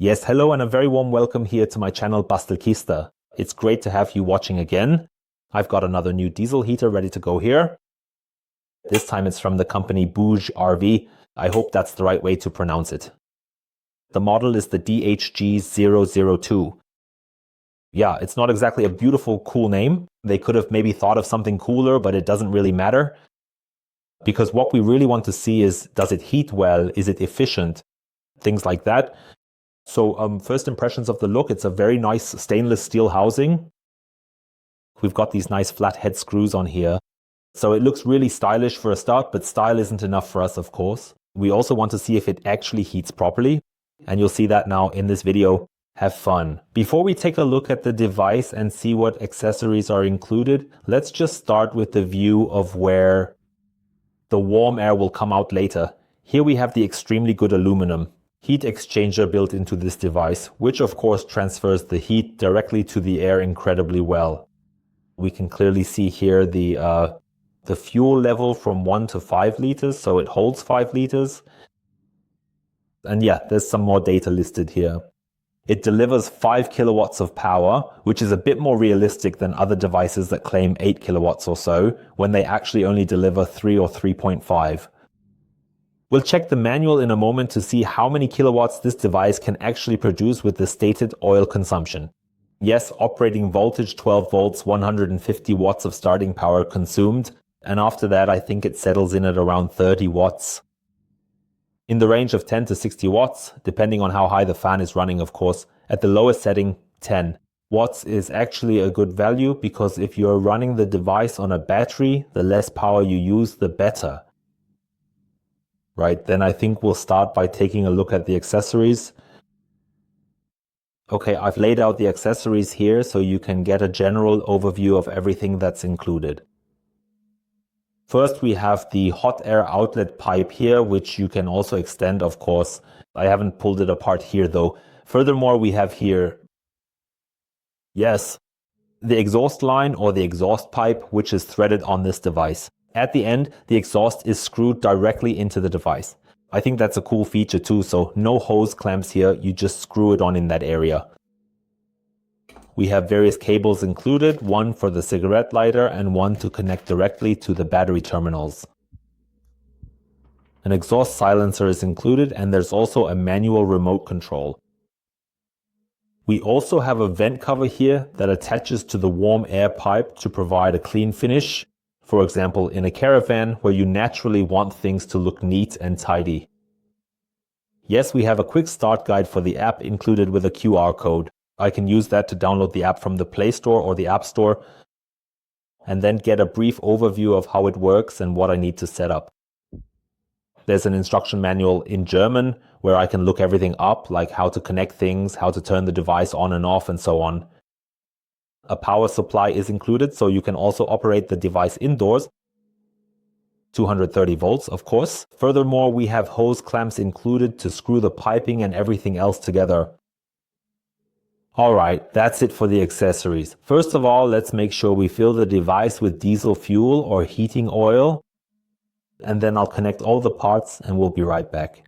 Yes, hello and a very warm welcome here to my channel Bastelkiste. It's great to have you watching again. I've got another new diesel heater ready to go here. This time it's from the company BougeRV. I hope that's the right way to pronounce it. The model is the DHG002. Yeah, it's not exactly a beautiful, cool name. They could have maybe thought of something cooler, but it doesn't really matter. Because what we really want to see is, does it heat well? Is it efficient? Things like that. So first impressions of the look, it's a very nice stainless steel housing. We've got these nice flat head screws on here. So it looks really stylish for a start, but style isn't enough for us, of course. We also want to see if it actually heats properly. And you'll see that now in this video. Have fun. Before we take a look at the device and see what accessories are included, let's just start with the view of where the warm air will come out later. Here we have the extremely good aluminum heat exchanger built into this device, which of course transfers the heat directly to the air incredibly well. We can clearly see here the fuel level from 1 to 5 liters, so it holds 5 liters. And yeah, there's some more data listed here. It delivers 5 kilowatts of power, which is a bit more realistic than other devices that claim 8 kilowatts or so, when they actually only deliver 3 or 3.5. We'll check the manual in a moment to see how many kilowatts this device can actually produce with the stated oil consumption. Yes, operating voltage 12 volts, 150 watts of starting power consumed, and after that I think it settles in at around 30 watts. In the range of 10 to 60 watts, depending on how high the fan is running, of course. At the lowest setting, 10 watts is actually a good value, because if you're running the device on a battery, the less power you use, the better. Right, then I think we'll start by taking a look at the accessories. Okay, I've laid out the accessories here so you can get a general overview of everything that's included. First, we have the hot air outlet pipe here, which you can also extend, of course. I haven't pulled it apart here though. Furthermore, we have here, yes, the exhaust line or the exhaust pipe, which is threaded on this device. At the end, the exhaust is screwed directly into the device. I think that's a cool feature too, so no hose clamps here, you just screw it on in that area. We have various cables included, one for the cigarette lighter and one to connect directly to the battery terminals. An exhaust silencer is included, and there's also a manual remote control. We also have a vent cover here that attaches to the warm air pipe to provide a clean finish. For example, in a caravan where you naturally want things to look neat and tidy. Yes, we have a quick start guide for the app included with a QR code. I can use that to download the app from the Play Store or the App Store and then get a brief overview of how it works and what I need to set up. There's an instruction manual in German where I can look everything up, like how to connect things, how to turn the device on and off, and so on. A power supply is included, so you can also operate the device indoors. 230 volts, of course. Furthermore, we have hose clamps included to screw the piping and everything else together. Alright, that's it for the accessories. First of all, let's make sure we fill the device with diesel fuel or heating oil. And then I'll connect all the parts and we'll be right back.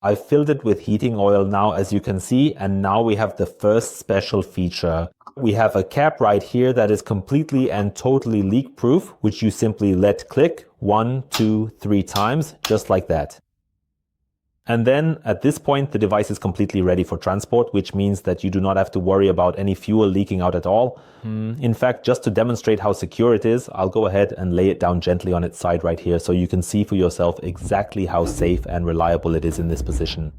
I've filled it with heating oil now, as you can see, and now we have the first special feature. We have a cap right here that is completely and totally leak proof, which you simply let click 1, 2, 3 times, just like that. And then at this point, the device is completely ready for transport, which means that you do not have to worry about any fuel leaking out at all. In fact, just to demonstrate how secure it is, I'll go ahead and lay it down gently on its side right here so you can see for yourself exactly how safe and reliable it is in this position.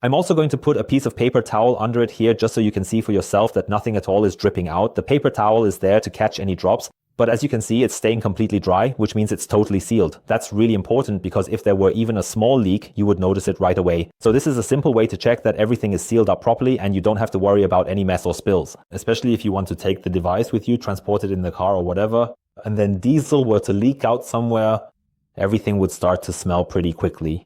I'm also going to put a piece of paper towel under it here just so you can see for yourself that nothing at all is dripping out. The paper towel is there to catch any drops. But as you can see, it's staying completely dry, which means it's totally sealed. That's really important because if there were even a small leak, you would notice it right away. So this is a simple way to check that everything is sealed up properly and you don't have to worry about any mess or spills. Especially if you want to take the device with you, transport it in the car or whatever, and then diesel were to leak out somewhere, everything would start to smell pretty quickly.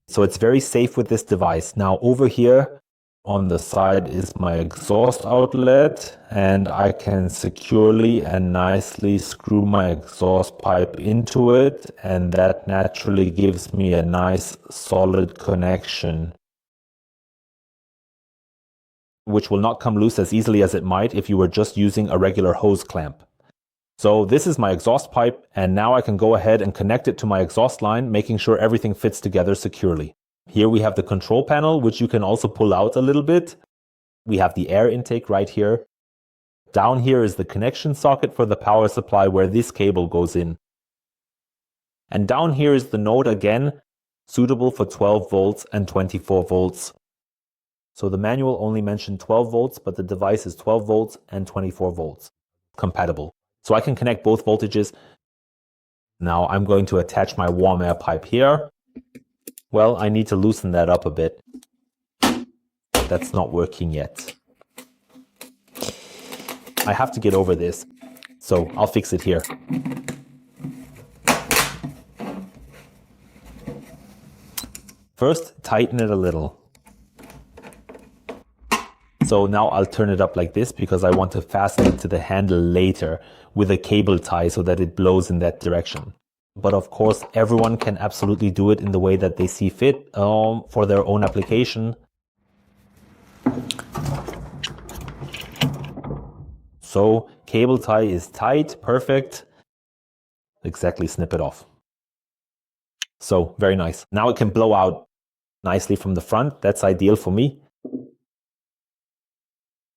So it's very safe with this device. Now over here, On the side is my exhaust outlet, and I can securely and nicely screw my exhaust pipe into it, and that naturally gives me a nice solid connection, which will not come loose as easily as it might if you were just using a regular hose clamp. So this is my exhaust pipe, and now I can go ahead and connect it to my exhaust line, making sure everything fits together securely. Here we have the control panel, which you can also pull out a little bit. We have the air intake right here. Down here is the connection socket for the power supply where this cable goes in. And down here is the node again, suitable for 12 volts and 24 volts. So the manual only mentioned 12 volts, but the device is 12 volts and 24 volts compatible. So I can connect both voltages. Now I'm going to attach my warm air pipe here. Well, I need to loosen that up a bit. That's not working yet. I have to get over this, so I'll fix it here. First, tighten it a little. So now I'll turn it up like this because I want to fasten it to the handle later with a cable tie so that it blows in that direction. But of course, everyone can absolutely do it in the way that they see fit for their own application. So cable tie is tight, perfect. Exactly, snip it off. So very nice. Now it can blow out nicely from the front. That's ideal for me.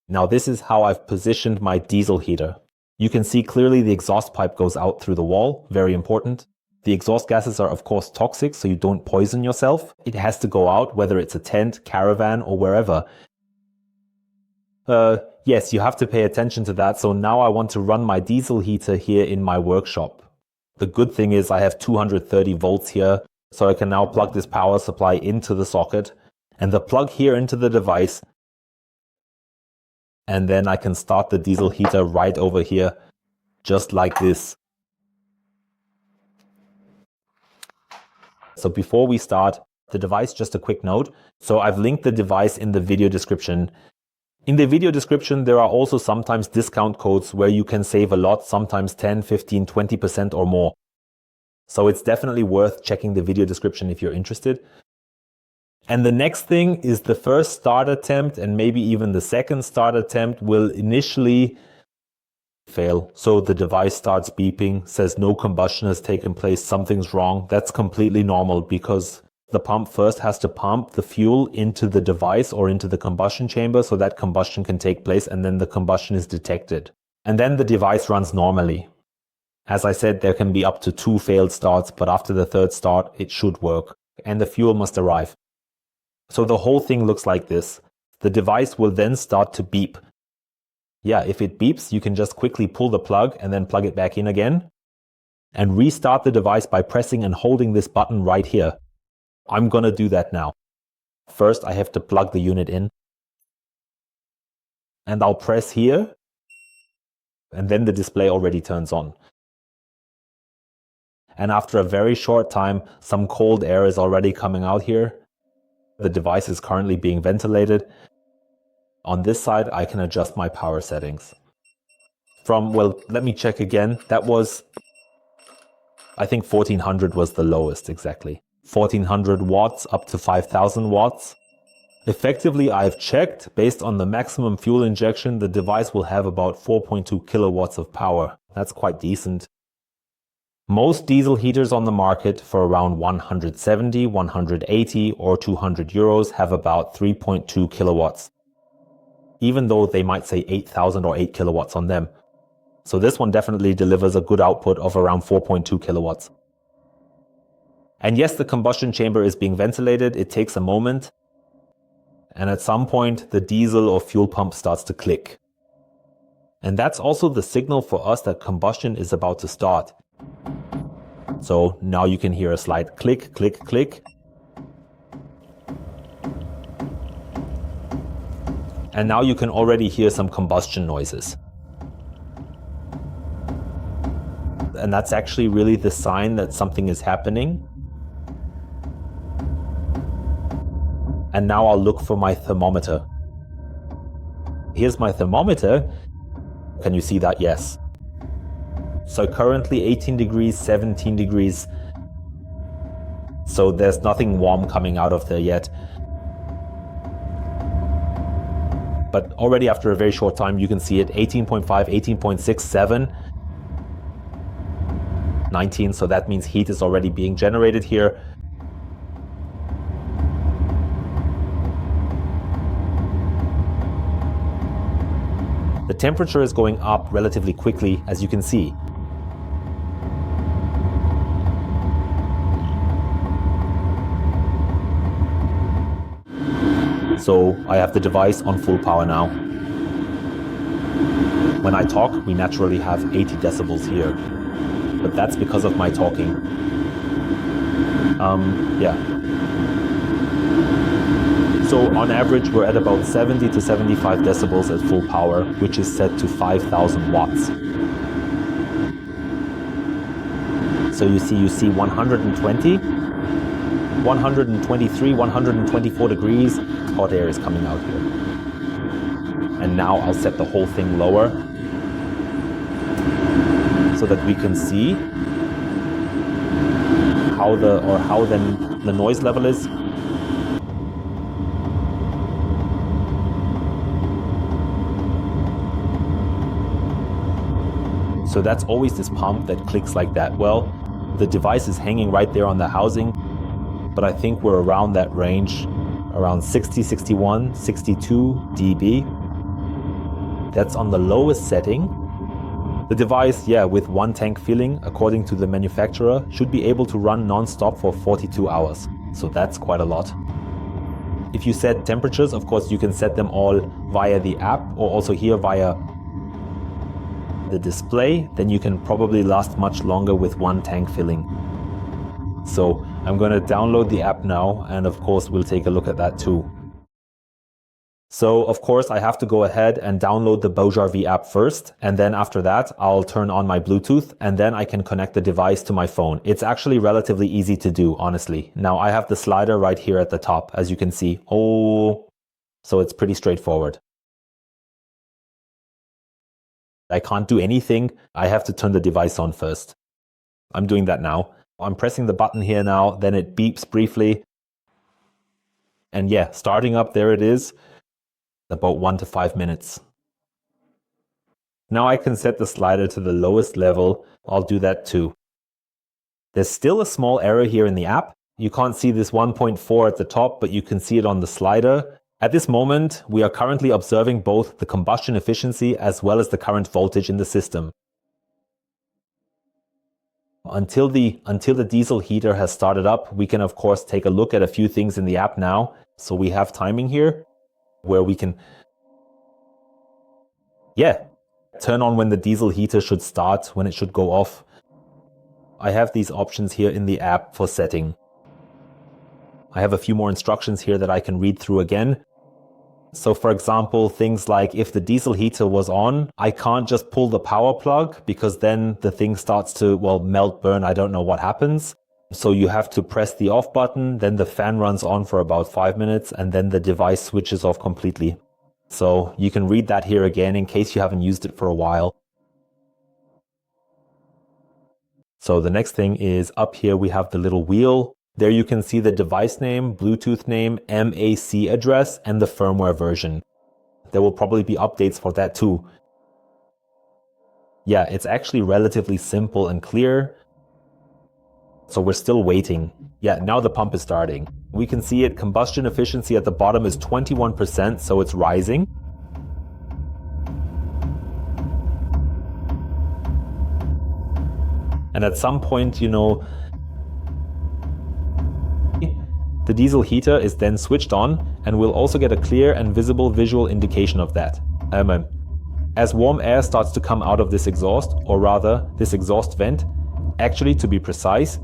Now this is how I've positioned my diesel heater. You can see clearly the exhaust pipe goes out through the wall, very important. The exhaust gases are of course toxic, so you don't poison yourself. It has to go out, whether it's a tent, caravan, or wherever. Yes, you have to pay attention to that. So now I want to run my diesel heater here in my workshop. The good thing is I have 230 volts here, so I can now plug this power supply into the socket and the plug here into the device. And then I can start the diesel heater right over here, just like this. So before we start the device, just a quick note. So I've linked the device in the video description. In the video description, there are also sometimes discount codes where you can save a lot, sometimes 10, 15, 20% or more. So it's definitely worth checking the video description if you're interested. And the next thing is the first start attempt and maybe even the second start attempt will initially fail. So the device starts beeping, says no combustion has taken place, something's wrong. That's completely normal because the pump first has to pump the fuel into the device or into the combustion chamber so that combustion can take place and then the combustion is detected. And then the device runs normally. As I said, there can be up to 2 failed starts, but after the third start, it should work. And the fuel must arrive. So the whole thing looks like this. The device will then start to beep. Yeah, if it beeps, you can just quickly pull the plug and then plug it back in again. And restart the device by pressing and holding this button right here. I'm gonna do that now. First, I have to plug the unit in. And I'll press here. And then the display already turns on. And after a very short time, some cold air is already coming out here. The device is currently being ventilated. On this side, I can adjust my power settings. Well, let me check again. That was, I think 1400 was the lowest exactly. 1400 watts up to 5000 watts. Effectively, I've checked, based on the maximum fuel injection, the device will have about 4.2 kilowatts of power. That's quite decent. Most diesel heaters on the market for around 170, 180 or 200 euros have about 3.2 kilowatts, even though they might say 8000 or 8 kilowatts on them. So this one definitely delivers a good output of around 4.2 kilowatts. And yes, the combustion chamber is being ventilated. It takes a moment. And at some point, the diesel or fuel pump starts to click. And that's also the signal for us that combustion is about to start. So now you can hear a slight click, click, click. And now you can already hear some combustion noises. And that's actually really the sign that something is happening. And now I'll look for my thermometer. Here's my thermometer. Can you see that? Yes. So currently 18 degrees, 17 degrees. So there's nothing warm coming out of there yet. But already after a very short time, you can see it 18.5, 18.6, 7, 19. So that means heat is already being generated here. The temperature is going up relatively quickly, as you can see. So I have the device on full power now. When I talk, we naturally have 80 decibels here, but that's because of my talking. Yeah. So on average, we're at about 70 to 75 decibels at full power, which is set to 5,000 watts. So you see 120, 123, 124 degrees. Hot air is coming out here. And now I'll set the whole thing lower so that we can see how then the noise level is. So that's always this pump that clicks like that. Well, the device is hanging right there on the housing, but I think we're around that range, around 60, 61, 62 dB. That's on the lowest setting. The device, with 1 tank filling, according to the manufacturer, should be able to run non-stop for 42 hours. So that's quite a lot. If you set temperatures, of course, you can set them all via the app or also here via the display. Then you can probably last much longer with 1 tank filling. So I'm going to download the app now, and of course we'll take a look at that too. So of course I have to go ahead and download the BougeRV app first, and then after that I'll turn on my Bluetooth and then I can connect the device to my phone. It's actually relatively easy to do, honestly. Now I have the slider right here at the top, as you can see. So it's pretty straightforward. I can't do anything. I have to turn the device on first. I'm doing that now. I'm pressing the button here now, then it beeps briefly. And starting up, there it is. About 1 to 5 minutes. Now I can set the slider to the lowest level. I'll do that too. There's still a small error here in the app. You can't see this 1.4 at the top, but you can see it on the slider. At this moment, we are currently observing both the combustion efficiency as well as the current voltage in the system. Until the diesel heater has started up, we can of course take a look at a few things in the app now. So we have timing here where we can turn on when the diesel heater should start, when it should go off. I have these options here in the app for setting. I have a few more instructions here that I can read through again. So for example, things like if the diesel heater was on, I can't just pull the power plug because then the thing starts to, melt, burn. I don't know what happens. So you have to press the off button, then the fan runs on for about 5 minutes, and then the device switches off completely. So you can read that here again in case you haven't used it for a while. So the next thing is up here we have the little wheel. There you can see the device name, Bluetooth name, MAC address, and the firmware version. There will probably be updates for that too. It's actually relatively simple and clear. So we're still waiting. Now the pump is starting. We can see it, combustion efficiency at the bottom is 21%, so it's rising. And at some point, the diesel heater is then switched on, and we'll also get a clear and visible visual indication of that. As warm air starts to come out of this exhaust, or rather this exhaust vent, actually to be precise,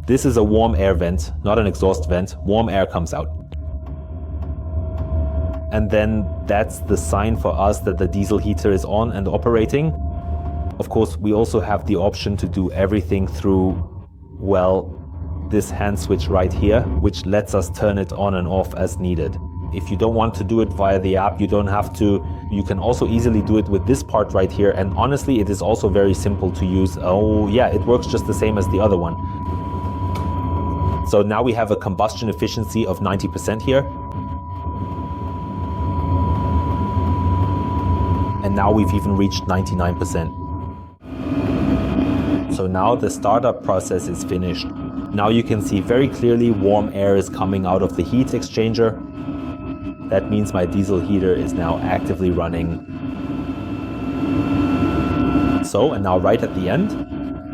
this is a warm air vent, not an exhaust vent. Warm air comes out. And then that's the sign for us that the diesel heater is on and operating. Of course, we also have the option to do everything through, this hand switch right here, which lets us turn it on and off as needed. If you don't want to do it via the app, you don't have to. You can also easily do it with this part right here. And honestly, it is also very simple to use. Oh yeah, it works just the same as the other one. So now we have a combustion efficiency of 90% here. And now we've even reached 99%. So now the startup process is finished. Now you can see very clearly warm air is coming out of the heat exchanger. That means my diesel heater is now actively running. So, and now right at the end,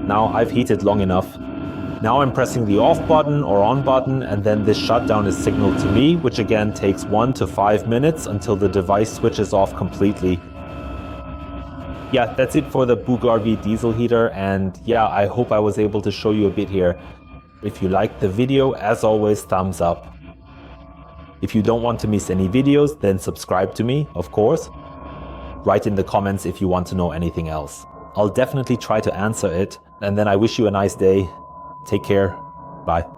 now I've heated long enough. Now I'm pressing the off button or on button, and then this shutdown is signaled to me, which again takes 1 to 5 minutes until the device switches off completely. Yeah, that's it for the BougeRV diesel heater, and yeah, I hope I was able to show you a bit here. If you liked the video, as always, thumbs up. If you don't want to miss any videos, then subscribe to me, of course. Write in the comments if you want to know anything else. I'll definitely try to answer it, and then I wish you a nice day. Take care. Bye.